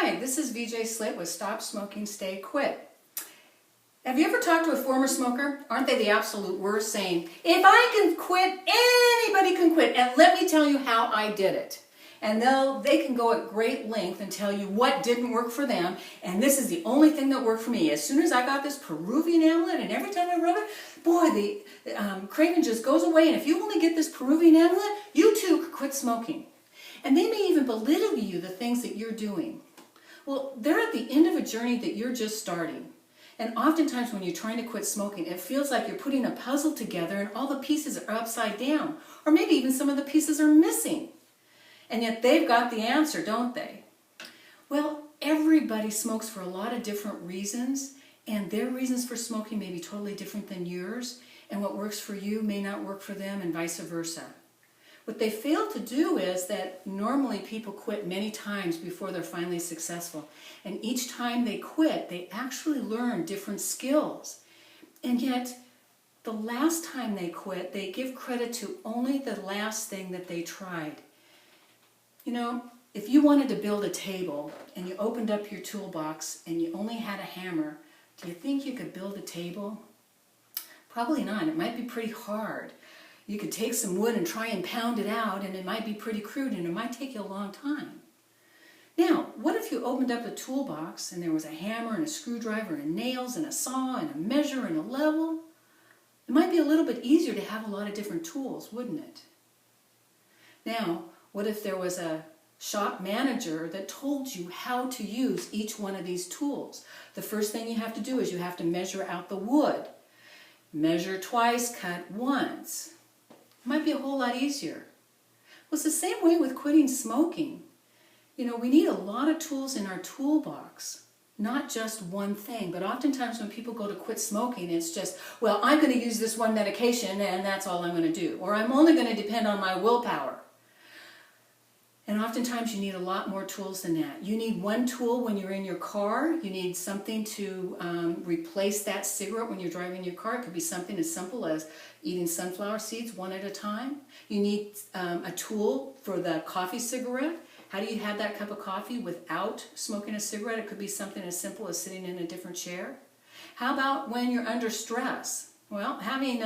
Hi, this is VJ Slit with Stop Smoking, Stay Quit. Have you ever talked to a former smoker? Aren't they the absolute worst, saying, if I can quit, anybody can quit, and let me tell you how I did it. And they can go at great length and tell you what didn't work for them, and this is the only thing that worked for me. As soon as I got this Peruvian amulet, and every time I rub it, boy, the craving just goes away, and if you only get this Peruvian amulet, you too could quit smoking. And they may even belittle you the things that you're doing. Well, they're at the end of a journey that you're just starting. And oftentimes when you're trying to quit smoking, it feels like you're putting a puzzle together and all the pieces are upside down. Or maybe even some of the pieces are missing. And yet they've got the answer, don't they? Well, everybody smokes for a lot of different reasons, and their reasons for smoking may be totally different than yours, and what works for you may not work for them, and vice versa. What they fail to do is that normally people quit many times before they're finally successful. And each time they quit, they actually learn different skills. And yet, the last time they quit, they give credit to only the last thing that they tried. You know, if you wanted to build a table and you opened up your toolbox and you only had a hammer, do you think you could build a table? Probably not. It might be pretty hard. You could take some wood and try and pound it out, and it might be pretty crude, and it might take you a long time. Now, what if you opened up a toolbox and there was a hammer and a screwdriver and nails and a saw and a measure and a level? It might be a little bit easier to have a lot of different tools, wouldn't it? Now, what if there was a shop manager that told you how to use each one of these tools? The first thing you have to do is you have to measure out the wood. Measure twice, cut once. It might be a whole lot easier. Well, it's the same way with quitting smoking. You know, we need a lot of tools in our toolbox, not just one thing. But oftentimes when people go to quit smoking, it's just, well, I'm going to use this one medication and that's all I'm going to do. Or I'm only going to depend on my willpower. And oftentimes you need a lot more tools than that. You need one tool when you're in your car. You need something to replace that cigarette when you're driving your car. It could be something as simple as eating sunflower seeds one at a time. You need a tool for the coffee cigarette. How do you have that cup of coffee without smoking a cigarette? It could be something as simple as sitting in a different chair. How about when you're under stress? Well, having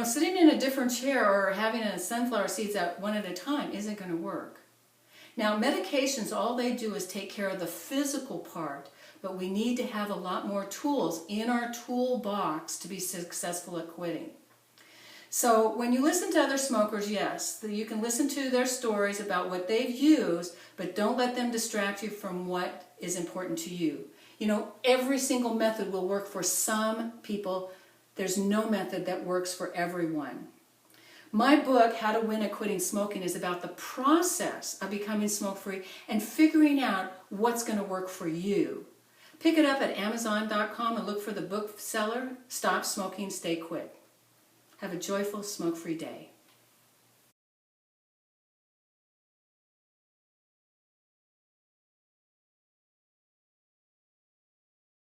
sitting in a different chair or having a sunflower seeds out one at a time isn't going to work. Now, medications, all they do is take care of the physical part, but we need to have a lot more tools in our toolbox to be successful at quitting. So when you listen to other smokers, yes, you can listen to their stories about what they've used, but don't let them distract you from what is important to you. You know, every single method will work for some people. There's no method that works for everyone. My book, How to Win at Quitting Smoking, is about the process of becoming smoke-free and figuring out what's going to work for you. Pick it up at Amazon.com and look for the book seller, Stop Smoking, Stay Quit. Have a joyful, smoke-free day.